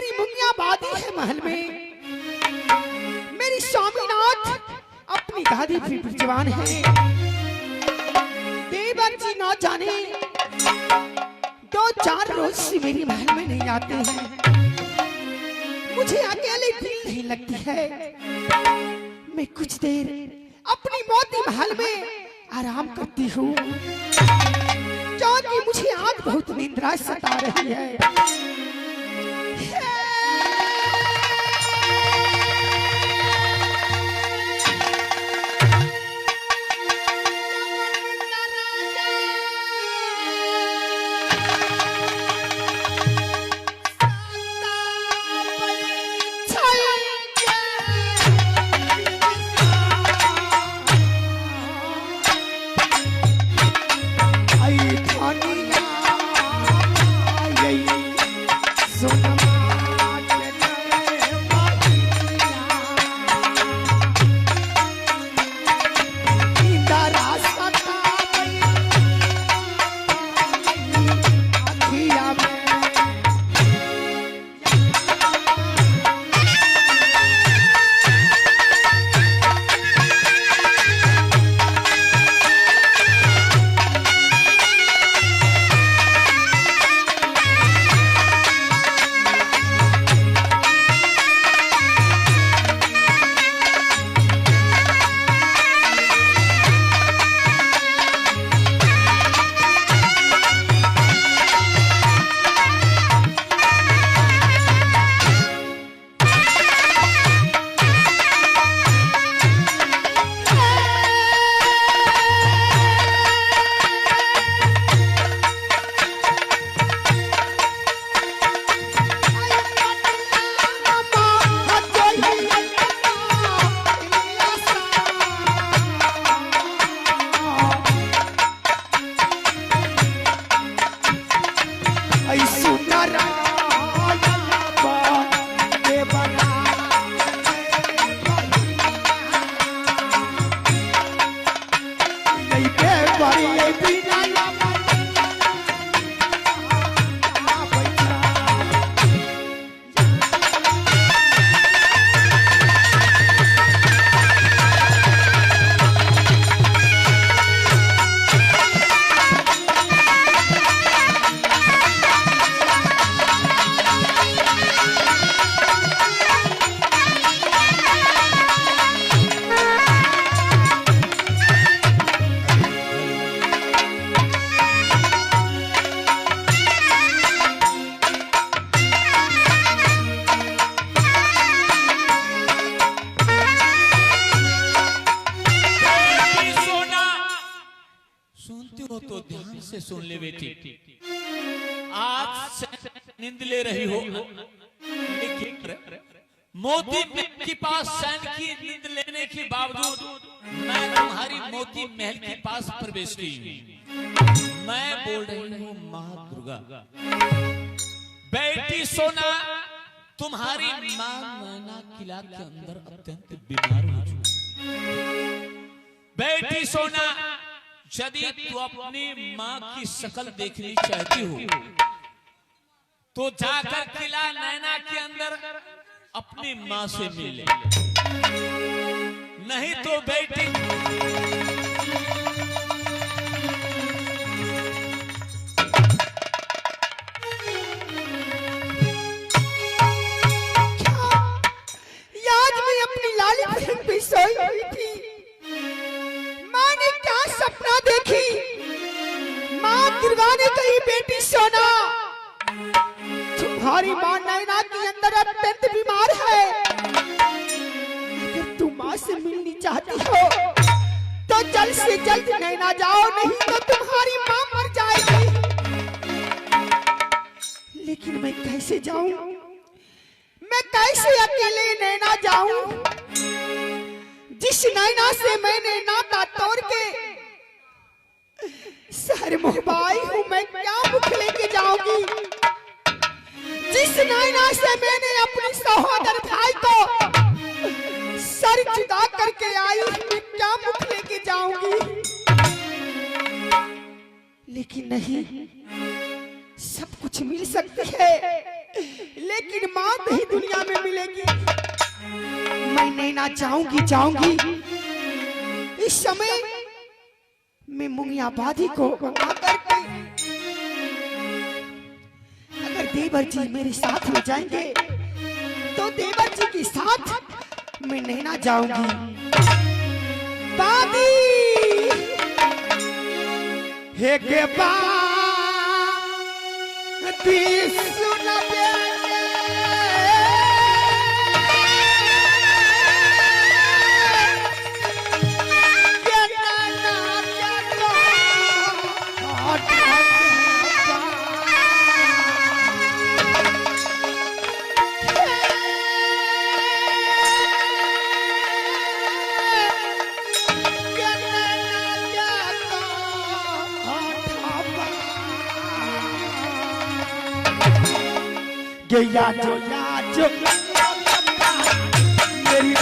मेरी मुंगियाबादी है महल में। मेरी स्वामीनाथ अपनी दादी भी जवान है। देवर जी ना जाने 2-4 रोज से मेरी महल में नहीं आते हैं। मुझे अकेले दिल नहीं लगती है। मैं कुछ देर अपनी मोती महल में आराम करती हूँ, क्योंकि मुझे आज बहुत निंद्रा सता रही है। सुन ले बेटी, आज नींद ले रही हो, लेकिन मोती महल के पास सैन की नींद लेने के बावजूद मैं तुम्हारी मोती महल के पास प्रवेश की हूँ। मैं बोल रही हूँ माँ दुर्गा। बेटी सोना तुम्हारी माँ नैना किला के अंदर अत्यंत बीमार हो चुकी। बेटी सोना यदि तू अपनी माँ की शक्ल देखनी चाहती हो तो जाकर किला नैना के अंदर अपनी माँ से मिले, नहीं तो बेटी याद में अपनी लाली बहन पे सोई हुई थी। माँ ने क्या सपना देखी? माँ दुर्गा ने कही बेटी सोना तुम्हारी माँ नैना के अंदर अत्यंत बीमार है। अगर तुम माँ से मिलनी चाहती हो तो जल्द से जल्द नैना जाओ, नहीं तो तुम्हारी माँ मर जाएगी। लेकिन मैं कैसे जाऊं? मैं कैसे अकेले नैना जाऊं? जिस नैना से मैंने नाता तोड़ के सर मुहबाई हूँ, मैं क्या मुख लेके जाऊंगी? जिस नैना से मैंने अपने सहोदर भाई को सर जुदा करके आई, मैं क्या मुख लेके जाऊंगी? लेकिन नहीं, सब कुछ मिल सकती है, लेकिन मौत ही दुनिया में मिलेगी। मैं नैना चाहूंगी इस समय मैं मुंगियाबादी को आकर के अगर देवर जी मेरे साथ हो जाएंगे तो देवर जी के साथ मैं नैना जाऊंगी। दादी हे के बाती सुन जो मेरी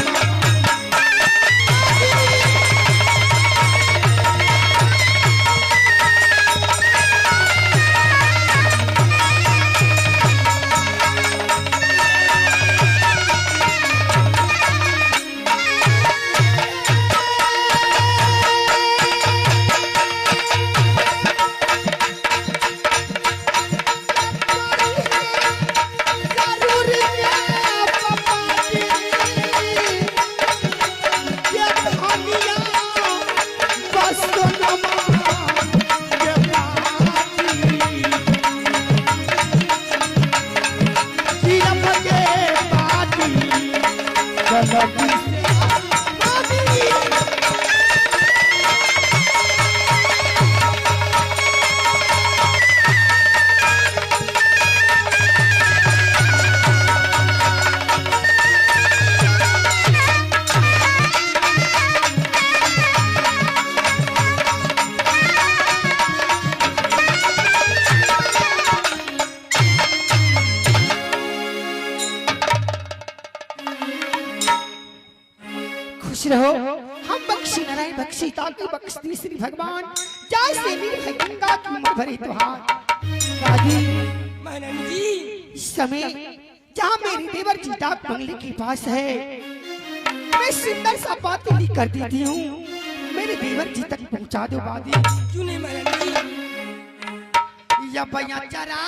रहो। हम बख्शी नारायण बख्शी ताकि बख्शती श्री भगवान जैसे निर्भय गंगा की उम्र भरी तुहार। दादी महारानी जी इस समय जहाँ मेरी देवर जी डाक बंगले के पास है मैं सुंदर सा बातें लिख कर देती हूँ, मेरे देवर जी तक पहुँचा दो। दादी क्यों नहीं महारानी जी? या बया चरा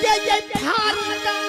ये भारी का